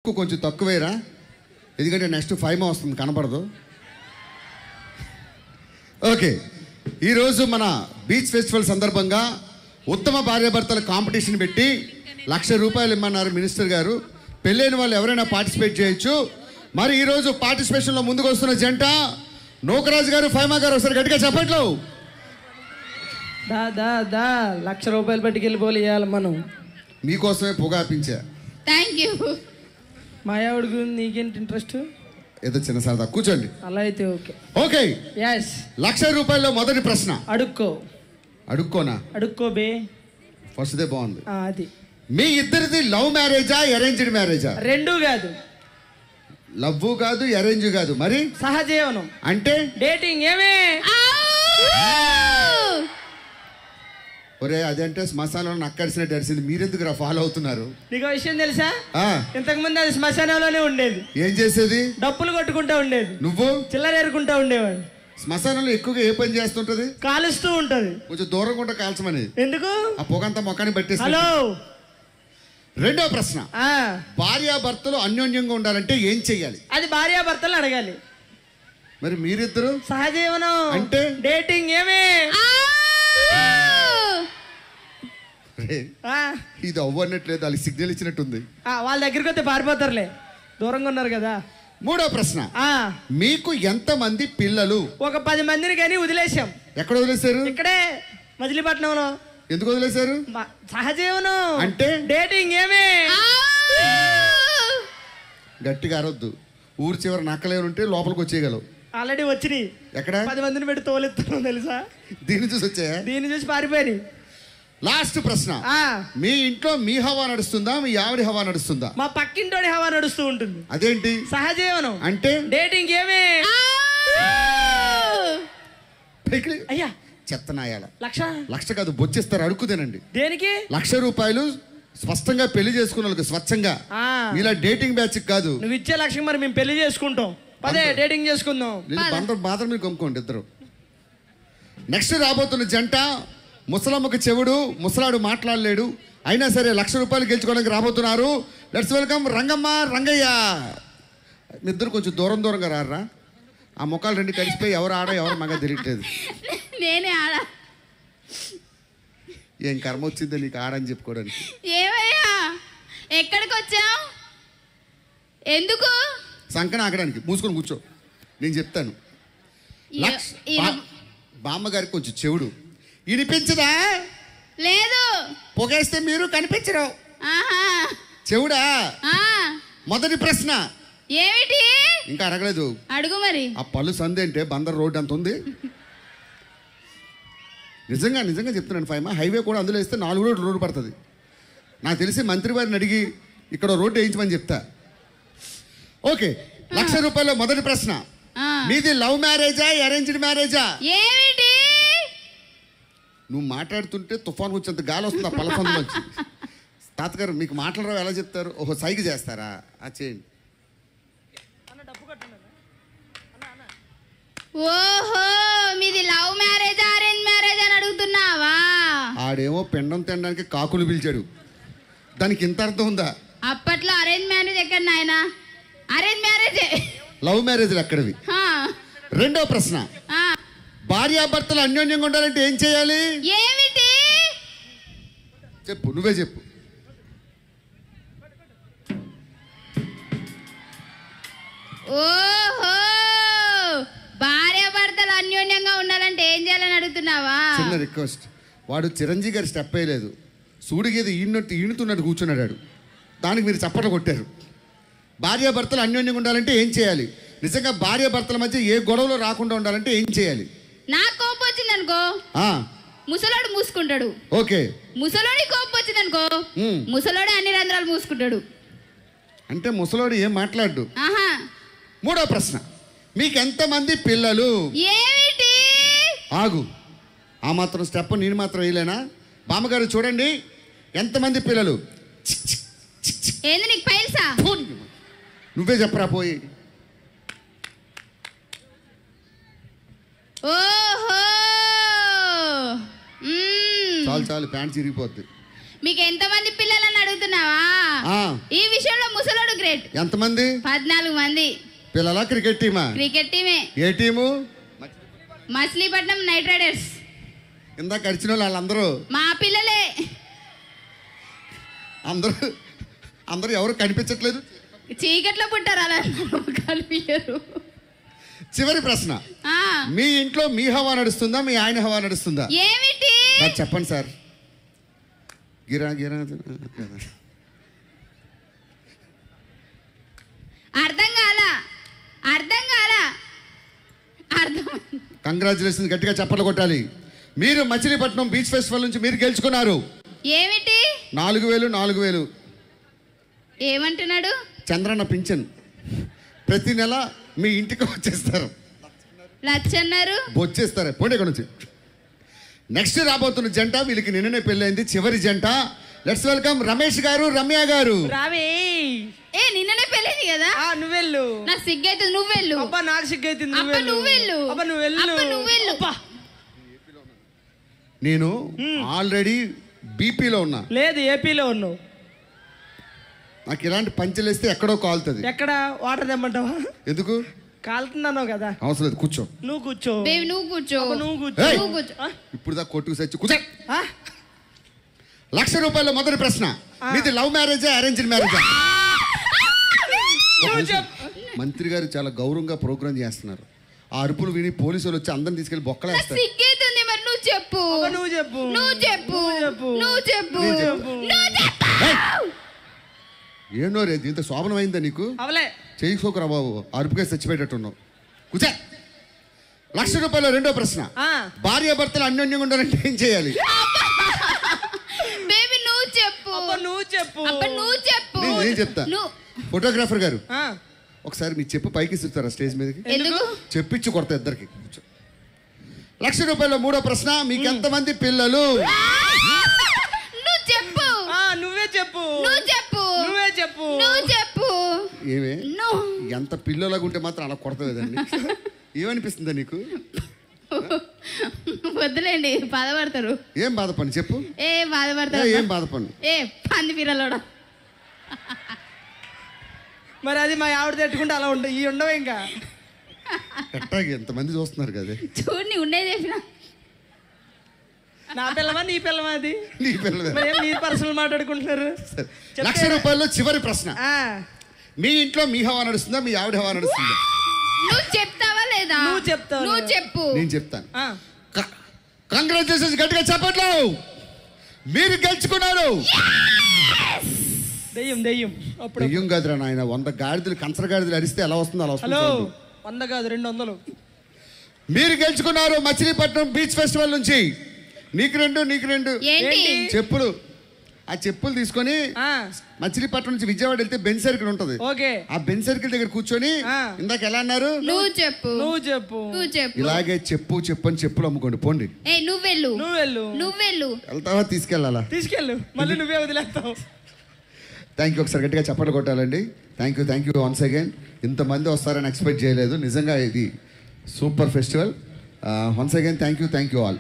ముక్కు కొంచెం తక్కువేరా, ఎందుకంటే నెక్స్ట్ 5 వస్తుంది, కనపడదు. ఓకే, ఈరోజు మన బీచ్ ఫెస్టివల్ సందర్భంగా ఉత్తమ భార్యాభర్తల కాంపిటీషన్ పెట్టి ₹1,00,000 ఇమ్మన్నారు మినిస్టర్ గారు. పెళ్ళైన వాళ్ళు ఎవరైనా పార్టిసిపేట్ చేయొచ్చు. మరి ఈరోజు పార్టిసిపేషన్లో ముందుకు వస్తున్న జంట నూకరాజు గారు, ఫైమా గారు. ఒకసారి గట్టిగా చెప్పట్లు. ₹1,00,000 పట్టుకెళ్ళిపోలే ఇవ్వాలి మనం. మీకోసమే పొగాపించా. Thank you. మా ఆవిడ గురించి నీకేంటి ఇంట్రెస్ట్? ఏదో చిన్న సరదా, కూర్చోండి. అలా అయితే ఓకే. Okay, yes. ₹1,00,000 మొదటి ప్రశ్న. అడుక్కోనా? అడుక్కో బే. ఫస్ట్దే బాగుంది. అది మీ ఇద్దరిది లవ్ మ్యారేజా, అరేంజ్డ్ మ్యారేజా? రెండూ కాదు. లవ్ కాదు, అరేంజ్ కాదు, మరి సహజీవనం అంటే డేటింగ్. ఏమే ఒరే, అదంటే శ్మశానంలో నక్కడిసినట్టు అరిసింది. మీరెందుకు ఫాలో అవుతున్నారు? నీకు విషయం తెలుసా? ఇంతకు ముందు అది శ్మశానంలోనే ఉండేది. ఏం చేసేది? డప్పులు కొట్టుకుంటా ఉండేది. నువ్వు చిల్లర ఏరుకుంటా ఉండేవాడు. శ్మశానంలో ఎక్కువగా ఏ పని చేస్తుంటది? కాలుస్తూ ఉంటది. కొంచెం దూరంగా ఉంటా కాల్చమని. ఎందుకు? ఆ పొగంతా మొక్కని పట్టేసి. హలో, రెండో ప్రశ్న. భార్యాభర్తలు అన్యోన్యంగా ఉండాలంటే ఏం చెయ్యాలి? అది భార్యాభర్తలు అడగాలి. మరి మీరిద్దరు సహజీవనం అంటే డేటింగ్. ఏమే ఇది అవ్వనట్లేదు, వాళ్ళకి సిగ్నల్ ఇచ్చినట్టుంది. వాళ్ళ దగ్గరికి వస్తే పారిపోతారులే, దూరంగా ఉన్నారు కదా. మూడో ప్రశ్న. మీకు ఎంత మంది పిల్లలు? ఒక 10 మందిని కానీ వదిలేసాం. ఎక్కడ వదిలేశారు? ఇక్కడే మజిలీపట్నంలో. ఎందుకు వదిలేశారు? సహజీవనం అంటే డేటింగ్. ఏమే గట్టిగా అరవద్దు, ఊరు చివరి నక్కలేని ఉంటే లోపలికి వచ్చేయగలవు. ఆల్రెడీ వచ్చినాయి. ఎక్కడ? 10 మందిని పెట్టి తోలెత్తున్నాం తెలుసా? దీన్ని చూసి వచ్చాయా? దీన్ని చూసి పారిపోయి. లాస్ట్ ప్రశ్న. మీ ఇంట్లో మీ హవా నడుస్తుందా, మీ ఆవిడ హవా నడుస్తుందా? మా పక్కింటోడి హవా నడుస్తూ ఉంటుంది. అదేంటి? సహజీవనం అంటే డేటింగ్. ఏమే అయ్యా చెత్తనాయాల. 1,00,000 కాదు, బొచ్చిస్తారు, అడుక్కుదేనండి. దేనికి? ₹1,00,000 స్పష్టంగా పెళ్లి చేసుకున్న వాళ్ళకి, స్వచ్ఛంగా. ఇలా డేటింగ్ బ్యాచ్ కాదు. నువ్వు ఇచ్చే 1,00,000 మరి మేము పెళ్లి చేసుకుంటాం. పదే డేటింగ్ చేసుకుందాం. బాధ మీరు కొనుక్కోండి ఇద్దరు. నెక్స్ట్ రాబోతున్న జంట ముసలమ్మకు చెవుడు, ముసలాడు మాట్లాడలేడు, అయినా సరే ₹1,00,000 గెలుచుకోవడానికి రాబోతున్నారు. Let's welcome Rangamma, Rangayya. మీ ఇద్దరు కొంచెం దూరంగా రారా. ఆ ముఖాలు రెండు కలిసిపోయి ఎవరు ఆడ ఎవరు మగ తెలియట్లేదు. నేనే ఆడ. ఏం కర్మ వచ్చిందో నీకు ఆడని చెప్పుకోవడానికి. ఏమయ్యా, ఎక్కడికి వచ్చావు? ఎందుకు? సంకన ఆగడానికి. మూసుకొని కూర్చో, నేను చెప్తాను. బామ్మగారికి కొంచెం చెవుడు, వినిపించదా? లేదు. పొగేస్తే మీరు కనిపించరు. చెవుడా? మొదటి ప్రశ్న ఏమిటి? ఇంకా అడగలేదు. అడుగు మరి. ఆ పళ్ళు సందే అంటే బందర్ రోడ్ అంత ఉంది. నిజంగా చెప్తున్నాను ఫైమా. హైవే కూడా అందులో వేస్తే 4 రోడ్డు పడుతుంది. నాకు తెలిసి మంత్రి వారిని అడిగి ఇక్కడ రోడ్డు వేయించమని చెప్తా. ఓకే, ₹1,00,000 మొదటి ప్రశ్న. మీది లవ్ మ్యారేజా, అరేంజ్డ్ మ్యారేజా? ఏమిటి? నువ్వు మాట్లాడుతుంటే తుఫాన్ వచ్చేంత గాలి వస్తుంది ఆ పల్లసందులోంచి. తాతగారు మీకు మాట్లాడరావు, ఎలా చెప్తారు? ఓహో, సైగ చేస్తారా? చేయండి. ఓహో, మీది లవ్ మ్యారేజ్, అరేంజ్ మ్యారేజ్ అని అడుగుతున్నావా? ఆడేమో పిండం తినడానికి కాకులు పిలిచాడు, దానికి ఇంత అర్థం ఉందా? అప్పట్లో అరేంజ్ మ్యారేజ్ ఎక్కడ నాయనా? అరేంజ్ మ్యారేజే. లవ్ మ్యారేజ్లు ఎక్కడవి? రెండో ప్రశ్న. భార్యాభర్తలు అన్యోన్యంగా ఉండాలంటే ఏం చేయాలి? ఏమిటి? చెప్పు, నువ్వే చెప్పు. ఓహో, భార్యాభర్తలు అన్యోన్యంగా ఉండాలంటే ఏం చేయాలని అడుగుతున్నావా? చిన్న రిక్వెస్ట్. వాడు చిరంజీవి గారి స్టెప్ వేయలేదు, సూడిగేది ఈనుతున్నట్టు కూర్చున్నాడు. దానికి మీరు చప్పట్లు కొట్టారు. భార్యాభర్తలు అన్యోన్యంగా ఉండాలంటే ఏం చేయాలి? నిజంగా భార్యాభర్తల మధ్య ఏ గొడవలు రాకుండా ఉండాలంటే ఏం చేయాలి? నాకు కోపం వచ్చింది అనుకో, ముసలోడు మూసుకుంటాడు. ఓకే. ముసలోడి కోపం వచ్చింది అనుకో, ముసలోడే అన్ని రంధ్రాలు మూసుకుంటాడు. అంటే ముసలోడు ఏం మాట్లాడు. మూడో ప్రశ్న. మీకు ఎంతమంది పిల్లలు? ఏమిటి? ఆగు, ఆ మాత్రం స్టెప్ నేను మాత్రం వేయలేనా? బామ్మగారు చూడండి, ఎంతమంది పిల్లలు? ఏంది నీకు పైల్సా? నువ్వే చెప్పరా పోయి. ఓహో, చాలు ప్యాంట్ చిరిగిపోద్ది. మీకు ఎంతమంది పిల్లలు అడుగుతున్నావా ఈ విషయంలో ముసలోడు గ్రేట్. ఎంతమంది? 14 మంది. పిల్లలా క్రికెట్ టీమా? క్రికెట్ టీమే. ఏ టీము? Machilipatnam night riders. ఇందాక అడిచిన వాళ్ళందరూ మా పిల్లలే. అందరూ ఎవరు కనిపించట్లేదు, చీకట్లో పుట్టారు, అలా కనిపించారు. చివరి ప్రశ్న, మీ ఇంట్లో మీ హవా నడుస్తుందా మీ ఆయన హవా నడుస్తుందా? ఏమిటి చెప్పండి సార్. గిరా గిరా అర్థం కాల. కంగ్రాచులేషన్, గట్టిగా చప్పట్లు కొట్టాలి. మీరు మచిలీపట్నం బీచ్ ఫెస్టివల్ నుంచి మీరు గెలుచుకున్నారు. ఏమిటి? 4,000. ఏమంటున్నాడు? చంద్రన్న పింఛన్ ప్రతి నెల మీ ఇంటికి వచ్చేస్తారు. లచ్చన్నారు వచ్చేస్తారు. పోండి ఇక్కడ నుంచి. నెక్స్ట్ రాబోతున్న జంట, వీళ్ళకి నిన్ననే పెళ్ళైంది, చివరి జంట. లెట్స్ వెల్కమ్ రమేష్ గారు, రమ్య గారు. నిన్ననే పెళ్ళైంది కదా. నువ్వెళ్ళు. నాకు సిగ్గైతుంది, నువ్వెళ్ళు. అబ్బా నాకు సిగ్గైతుంది, నువ్వెళ్ళు. నేను ఆల్రెడీ బీపీలో ఉన్నా. లేదు, ఏపీలో ఉన్నావు. నాకు ఇలాంటి పంచలేస్తే ఎక్కడో కాలుతుంది. ఎక్కడ? వాటర్ తెమ్మంటావా? ఎందుకు? కాలుతున్నావు కదా. అవసరం లేదు, కూర్చో. నువ్వు కూర్చో. నువ్వు కూర్చో. ఇప్పుడు దాకా కొట్టుకు సచ్చి కూర్చో. 1,00,000 రూపాయల మొదటి ప్రశ్న, మీది లవ్ మ్యారేజా అరేంజ్డ్ మ్యారేజా? మంత్రి గారు చాలా గౌరవంగా ప్రోగ్రామ్ చేస్తున్నారు. ఆ అరుపులు విని పోలీసులు వచ్చి అందరిని తీసుకెళ్లి బొక్కలేస్తారు. ఏనో రే, ఇంత శోభనం అయిందా నీకు? చేయికోకరా బాబు, అరుపుగా చచ్చిపోయేటట్టున్నావు. కూర్చో. 1,00,000 రూపాయల రెండో ప్రశ్న, భార్య భర్తలు అన్యోన్యంగా ఉండాలంటే ఏం చేయాలి? నేను చెప్తా. ఫోటోగ్రాఫర్ గారు ఒకసారి మీ చెప్పు పైకి ఇస్తారా స్టేజ్ మీదకి? చెప్పించి కొడతా ఇద్దరికి. 1,00,000 రూపాయల మూడో ప్రశ్న, మీకు ఎంతమంది పిల్లలు? నువ్వే చెప్పు. ఏమే ఎంత పిల్లలాగా ఉంటే మాత్రం అలా కొడతలేదండి. ఏమనిపిస్తుందా నీకు? వద్దులేండి, బాధపడతారు. ఏం బాధపడి చెప్పు. ఏం బాధపడి? పంది పిల్లలోడా. మరి అది మా ఆవిడ తట్టుకుంటే అలా ఉండవు, ఈ ఉండవు. ఇంకా ఎట్టాగి ఎంతమంది చూస్తున్నారు కదా. చూడండి, ఉండేది చెప్పిన. నా పిల్లమా నీ పిల్లమా? అది నీ పిల్లలు. నీ పర్సనల్ మాట్లాడుకుంటున్నారు. 1,00,000 రూపాయల్లో చివరి ప్రశ్న, మీ ఇంట్లో మీ హవా నడుస్తుందా మీ ఆవిడ హవా నడుస్తుందా? నువ్వు చెప్తావా లేదా? నువ్వు చెప్పు. నేను చెప్తాను. కంగ్రాచులేషన్స్, గట్టిగా చెప్పట్లు. మీరు గెలుచుకున్నారు. దెయ్యం కాదురా నాయన, 100 గాడిదలు కంచర గాడిదలు అరిస్తే ఎలా వస్తుందో అలా వస్తుంది. 100 కాదు, 200. మీరు గెలుచుకున్నారు మచిలీపట్నం బీచ్ ఫెస్టివల్ నుంచి. నీకు రెండు చెప్పులు. ఆ చెప్పులు తీసుకొని మచిలీపట్నం నుంచి విజయవాడ వెళ్తే బెంచ్ సర్కిల్ ఉంటది. ఆ బెంచ్ సర్కిల్ దగ్గర కూర్చొని ఇందాక ఎలా అన్నారు? నువ్వు చెప్పు. ఇలాగే చెప్పు అని చెప్పులు అమ్ముకోండి. పోండి. నువ్వెళ్ళు. వెళ్తావా? తీసుకెళ్ళు. మళ్ళీ నువ్వే వదిలేస్తావు. Thank you. ఒకసారి గట్టిగా చప్పట్లు కొట్టాలండి. Thank you once again. ఇంతమంది వస్తారని ఎక్స్పెక్ట్ చేయలేదు. నిజంగా ఇది super festival. Once again thank you all.